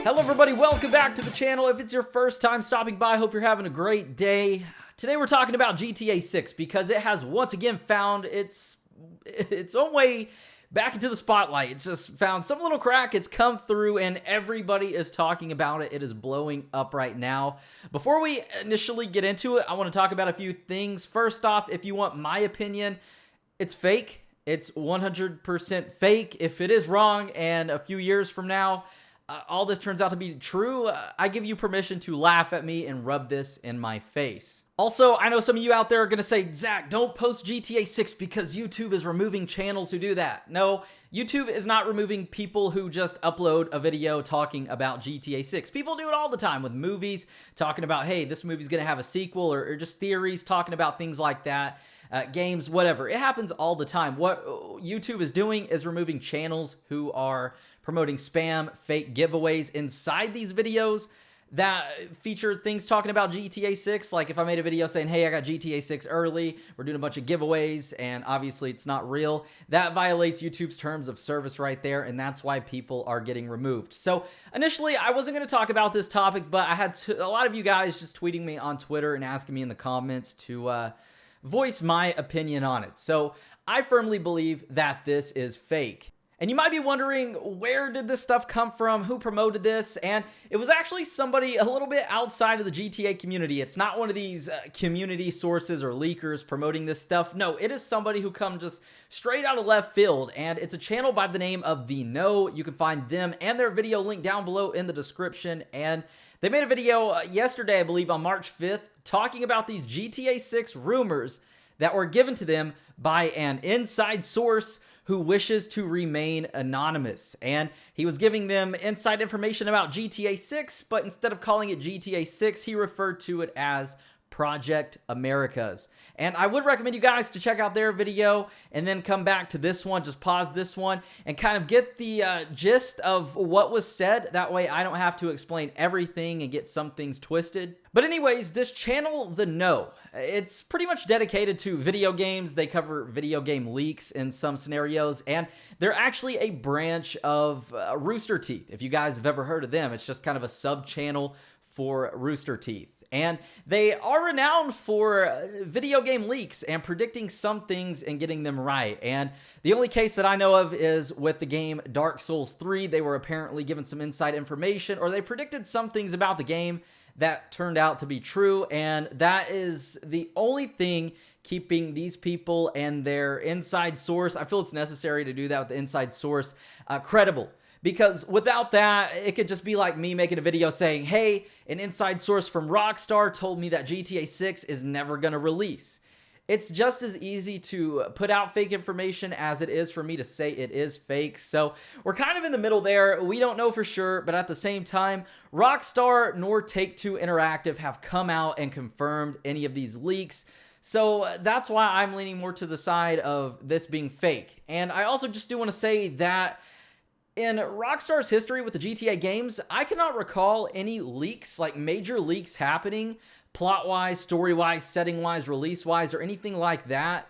Hello everybody, welcome back to the channel. If it's your first time stopping by, I hope you're having a great day. Today we're talking about GTA 6 because it has once again found its own way back into the spotlight. It's just found some little crack, it's come through, and everybody is talking about it. It is blowing up right now. Before we initially get into it, I want to talk about a few things. First off, if you want my opinion, it's fake. It's 100% fake. If it is wrong and a few years from now, all this turns out to be true, I give you permission to laugh at me and rub this in my face. Also, I know some of you out there are going to say, Zach, don't post GTA 6 because YouTube is removing channels who do that. No, YouTube is not removing people who just upload a video talking about GTA 6. People do it all the time with movies, talking about, hey, this movie's going to have a sequel, or just theories, talking about things like that. Games, whatever. It happens all the time. What YouTube is doing is removing channels who are promoting spam, fake giveaways inside these videos that feature things talking about GTA 6. Like if I made a video saying, hey, I got GTA 6 early, we're doing a bunch of giveaways, and obviously it's not real, that violates YouTube's terms of service right there, and that's why people are getting removed. So initially, I wasn't going to talk about this topic, but I had a lot of you guys just tweeting me on Twitter and asking me in the comments to voice my opinion on it. So I firmly believe that this is fake. And you might be wondering, where did this stuff come from? Who promoted this? And it was actually somebody a little bit outside of the GTA community. It's not one of these community sources or leakers promoting this stuff. No, it is somebody who come just straight out of left field. And it's a channel by the name of The Know. You can find them and their video link down below in the description. And they made a video yesterday, I believe, on March 5th, talking about these GTA 6 rumors that were given to them by an inside source who wishes to remain anonymous. And he was giving them inside information about GTA 6, but instead of calling it GTA 6, he referred to it as Project Americas. And I would recommend you guys to check out their video and then come back to this one, just pause this one and kind of get the gist of what was said. That way I don't have to explain everything and get some things twisted. But anyways, this channel, The Know, it's pretty much dedicated to video games. They cover video game leaks in some scenarios, and they're actually a branch of Rooster Teeth. If you guys have ever heard of them, it's just kind of a sub-channel for Rooster Teeth. And they are renowned for video game leaks and predicting some things and getting them right. And the only case that I know of is with the game Dark Souls 3. They were apparently given some inside information, or they predicted some things about the game that turned out to be true. And that is the only thing keeping these people and their inside source, I feel it's necessary to do that with the inside source, credible. Because without that, it could just be like me making a video saying, hey, an inside source from Rockstar told me that GTA 6 is never going to release. It's just as easy to put out fake information as it is for me to say it is fake. So we're kind of in the middle there. We don't know for sure, but at the same time, Rockstar nor Take-Two Interactive have come out and confirmed any of these leaks. So that's why I'm leaning more to the side of this being fake. And I also just do want to say that in Rockstar's history with the GTA games, I cannot recall any leaks, like major leaks happening, plot-wise, story-wise, setting-wise, release-wise, or anything like that,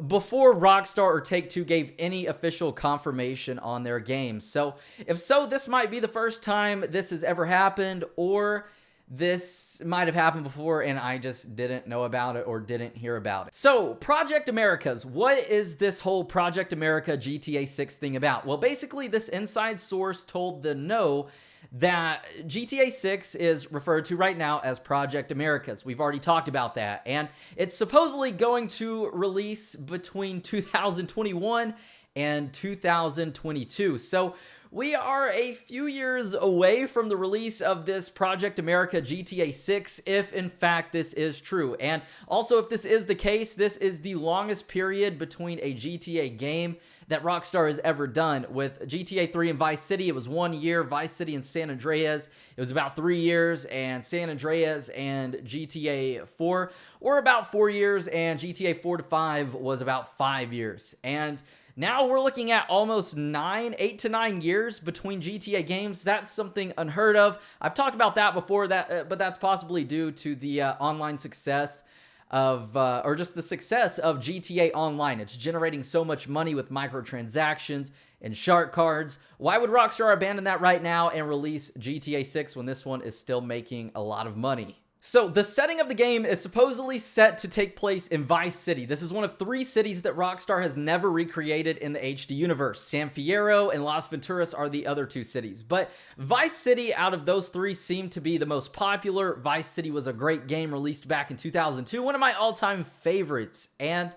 before Rockstar or Take-Two gave any official confirmation on their games. So, if so, this might be the first time this has ever happened, or this might have happened before and I just didn't know about it or didn't hear about it. So, Project Americas. What is this whole Project America GTA 6 thing about? Well, basically, this inside source told The Know that GTA 6 is referred to right now as Project Americas. We've already talked about that. And it's supposedly going to release between 2021 and 2022. So, we are a few years away from the release of this Project America GTA 6, if in fact this is true. And also, if this is the case, this is the longest period between a GTA game that Rockstar has ever done. With GTA 3 and Vice City, it was 1 year. Vice City and San Andreas, it was about 3 years. And San Andreas and GTA 4 were about 4 years. And GTA 4 to 5 was about 5 years. And now we're looking at almost 8 to 9 years between GTA games. That's something unheard of. I've talked about that before, but that's possibly due to the online success or just the success of GTA Online. It's generating so much money with microtransactions and shark cards. Why would Rockstar abandon that right now and release GTA 6 when this one is still making a lot of money? So the setting of the game is supposedly set to take place in Vice City. This is one of 3 cities that Rockstar has never recreated in the HD universe. San Fierro and Las Venturas are the other 2 cities. But Vice City, out of those 3, seemed to be the most popular. Vice City was a great game released back in 2002, one of my all-time favorites. And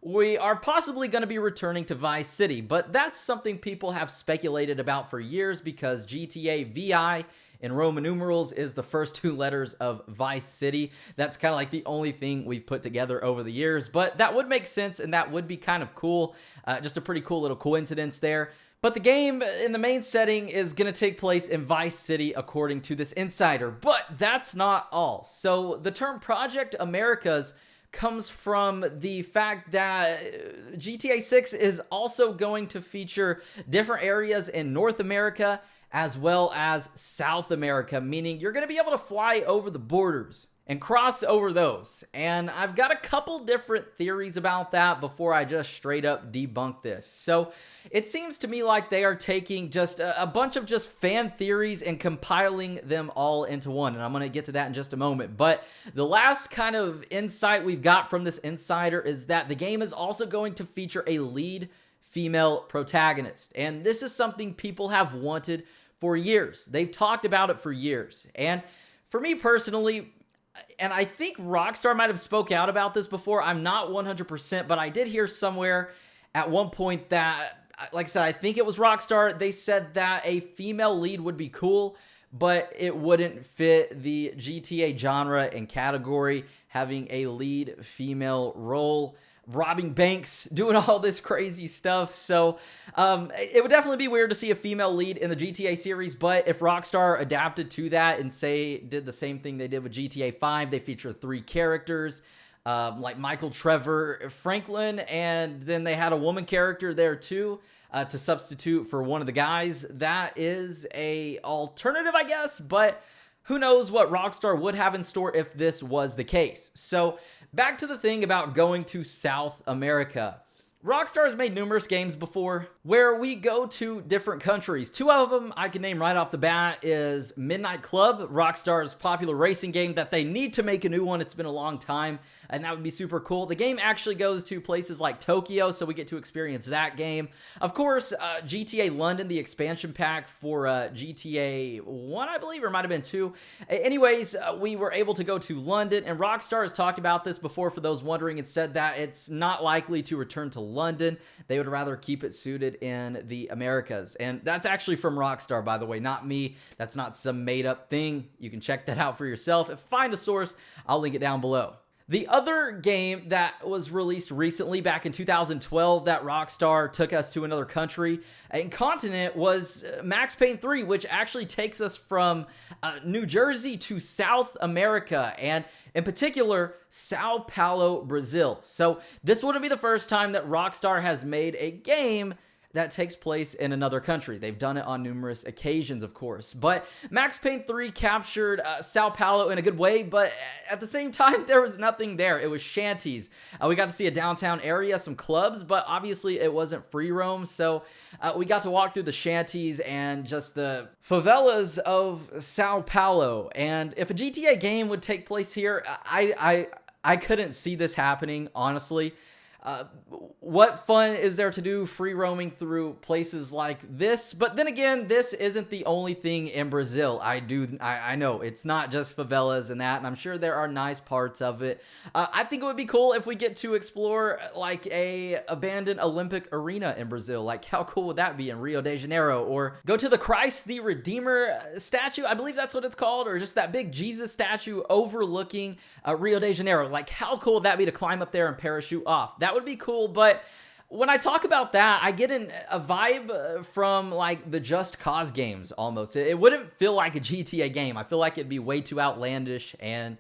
we are possibly going to be returning to Vice City, but that's something people have speculated about for years because GTA VI in Roman numerals is the first 2 letters of Vice City. That's kind of like the only thing we've put together over the years, but that would make sense and that would be kind of cool. Just a pretty cool little coincidence there. But the game in the main setting is going to take place in Vice City according to this insider, but that's not all. So the term Project Americas comes from the fact that GTA 6 is also going to feature different areas in North America as well as South America, meaning you're going to be able to fly over the borders and cross over those. And I've got a couple different theories about that before I just straight up debunk this. So it seems to me like they are taking just a bunch of just fan theories and compiling them all into one. And I'm going to get to that in just a moment. But the last kind of insight we've got from this insider is that the game is also going to feature a lead female protagonist. And this is something people have wanted for years. They've talked about it for years. And for me personally, and I think Rockstar might have spoke out about this before, I'm not 100%, but I did hear somewhere at one point that, like I said, I think it was Rockstar, they said that a female lead would be cool, but it wouldn't fit the GTA genre and category, having a lead female role, robbing banks, doing all this crazy stuff. So it would definitely be weird to see a female lead in the GTA series, but if Rockstar adapted to that and did the same thing they did with GTA 5, they feature 3 characters, like Michael, Trevor, Franklin, and then they had a woman character there too, to substitute for one of the guys. That is a alternative, I guess, but who knows what Rockstar would have in store if this was the case. So back to the thing about going to South America. Rockstar has made numerous games before where we go to different countries. 2 of them I can name right off the bat is Midnight Club, Rockstar's popular racing game that they need to make a new one. It's been a long time, and that would be super cool. The game actually goes to places like Tokyo, so we get to experience that game. Of course, GTA London, the expansion pack for GTA 1, I believe, or might have been 2. Anyways, we were able to go to London, and Rockstar has talked about this before for those wondering. It said that it's not likely to return to London. They would rather keep it suited in the Americas. And that's actually from Rockstar, by the way, not me. That's not some made up thing. You can check that out for yourself. If find a source, I'll link it down below. The other game that was released recently back in 2012 that Rockstar took us to another country and continent was Max Payne 3, which actually takes us from New Jersey to South America, and in particular, Sao Paulo, Brazil. So this wouldn't be the first time that Rockstar has made a game that takes place in another country. They've done it on numerous occasions, of course. But Max Payne 3 captured Sao Paulo in a good way, but at the same time, there was nothing there. It was shanties. We got to see a downtown area, some clubs, but obviously it wasn't free roam, so we got to walk through the shanties and just the favelas of Sao Paulo. And if a GTA game would take place here, I couldn't see this happening, honestly. What fun is there to do free roaming through places like this? But then again, this isn't the only thing in Brazil. I know it's not just favelas and that, and I'm sure there are nice parts of it. I think it would be cool if we get to explore like a abandoned Olympic arena in Brazil. Like, how cool would that be in Rio de Janeiro? Or go to the Christ the Redeemer statue, I believe that's what it's called, or just that big Jesus statue overlooking Rio de Janeiro. Like, how cool would that be to climb up there and parachute off? That would be cool, but when I talk about that, I get a vibe from like the Just Cause games almost. It wouldn't feel like a GTA game. I feel like it'd be way too outlandish, and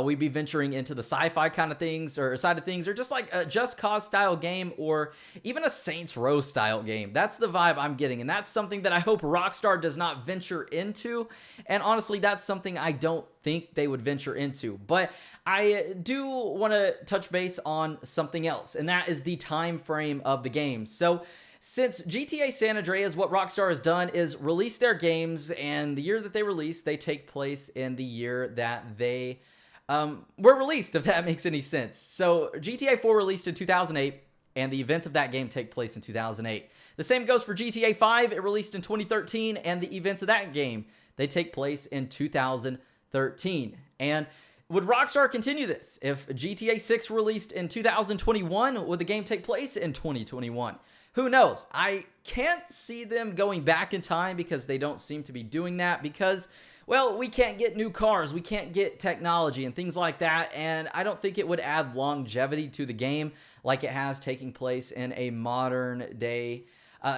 we'd be venturing into the sci-fi kind of things or side of things, or just like a Just Cause style game, or even a Saints Row style game. That's the vibe I'm getting, and that's something that I hope Rockstar does not venture into. And honestly, that's something I don't think they would venture into. But I do want to touch base on something else, and that is the time frame of the game. So since GTA San Andreas, what Rockstar has done is release their games, and the year that they release, they take place in the year that they were released, if that makes any sense. So GTA 4 released in 2008, and the events of that game take place in 2008. The same goes for GTA 5. It released in 2013, and the events of that game, they take place in 2013. And would Rockstar continue this? If GTA 6 released in 2021, would the game take place in 2021? Who knows? I can't see them going back in time, because they don't seem to be doing that, because, well, we can't get new cars, we can't get technology and things like that, and I don't think it would add longevity to the game like it has taking place in a modern day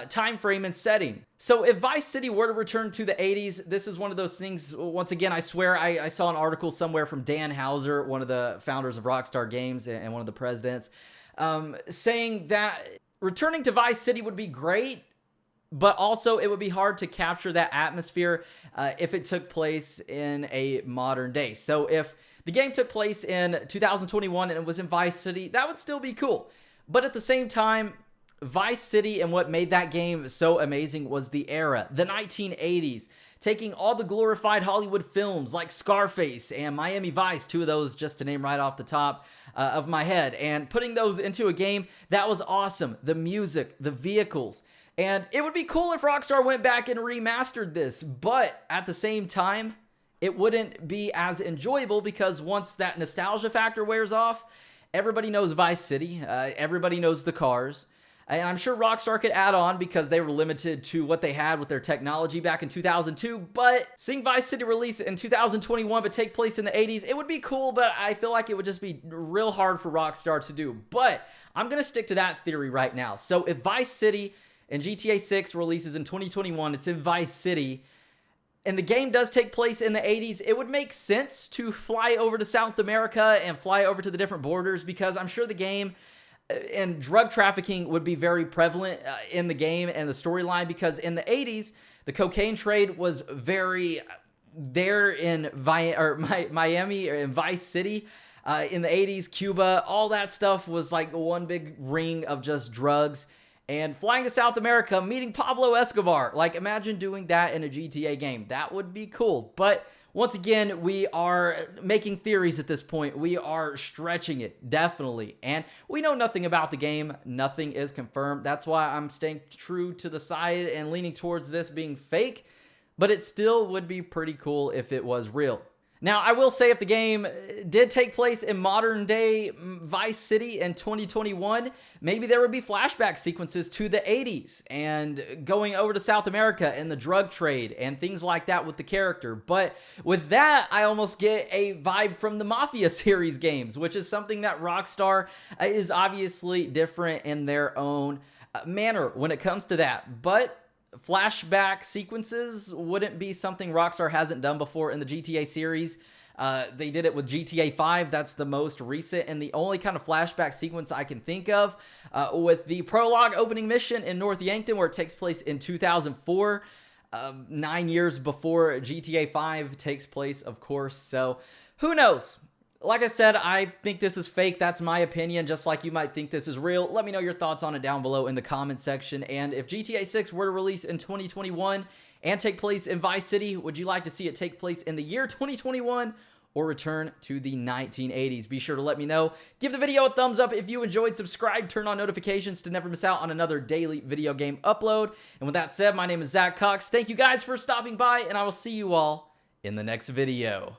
time frame and setting. So if Vice City were to return to the 80s, this is one of those things, once again, I swear I saw an article somewhere from Dan Houser, one of the founders of Rockstar Games and one of the presidents, saying that returning to Vice City would be great, but also it would be hard to capture that atmosphere if it took place in a modern day. So if the game took place in 2021 and it was in Vice City, that would still be cool. But at the same time, Vice City and what made that game so amazing was the era, the 1980s, taking all the glorified Hollywood films like Scarface and Miami Vice, two of those just to name right off the top of my head, and putting those into a game that was awesome. The music, the vehicles, and it would be cool if Rockstar went back and remastered this, but at the same time, it wouldn't be as enjoyable, because once that nostalgia factor wears off, everybody knows Vice City, everybody knows the cars. And I'm sure Rockstar could add on, because they were limited to what they had with their technology back in 2002. But seeing Vice City release in 2021 but take place in the 80s, it would be cool, but I feel like it would just be real hard for Rockstar to do. But I'm going to stick to that theory right now. So if Vice City and GTA 6 releases in 2021, it's in Vice City, and the game does take place in the 80s, it would make sense to fly over to South America and fly over to the different borders, because I'm sure the game and drug trafficking would be very prevalent in the game and the storyline, because in the 80s, the cocaine trade was very there in Miami or in Vice City. In the 80s, Cuba, all that stuff was like one big ring of just drugs. And flying to South America, meeting Pablo Escobar. Like, imagine doing that in a GTA game. That would be cool. But once again, we are making theories at this point. We are stretching it, definitely. And we know nothing about the game. Nothing is confirmed. That's why I'm staying true to the side and leaning towards this being fake. But it still would be pretty cool if it was real. Now, I will say, if the game did take place in modern day Vice City in 2021, maybe there would be flashback sequences to the 80s and going over to South America and the drug trade and things like that with the character. But with that, I almost get a vibe from the Mafia series games, which is something that Rockstar is obviously different in their own manner when it comes to that. But flashback sequences wouldn't be something Rockstar hasn't done before in the GTA series. They did it with GTA 5. That's the most recent and the only kind of flashback sequence I can think of, with the prologue opening mission in North Yankton, where it takes place in 2004, 9 years before GTA 5 takes place, of course. So who knows? Like I said, I think this is fake. That's my opinion, just like you might think this is real. Let me know your thoughts on it down below in the comment section. And if GTA 6 were to release in 2021 and take place in Vice City, would you like to see it take place in the year 2021 or return to the 1980s? Be sure to let me know. Give the video a thumbs up if you enjoyed. Subscribe, turn on notifications to never miss out on another daily video game upload. And with that said, my name is Zach Cox. Thank you guys for stopping by, and I will see you all in the next video.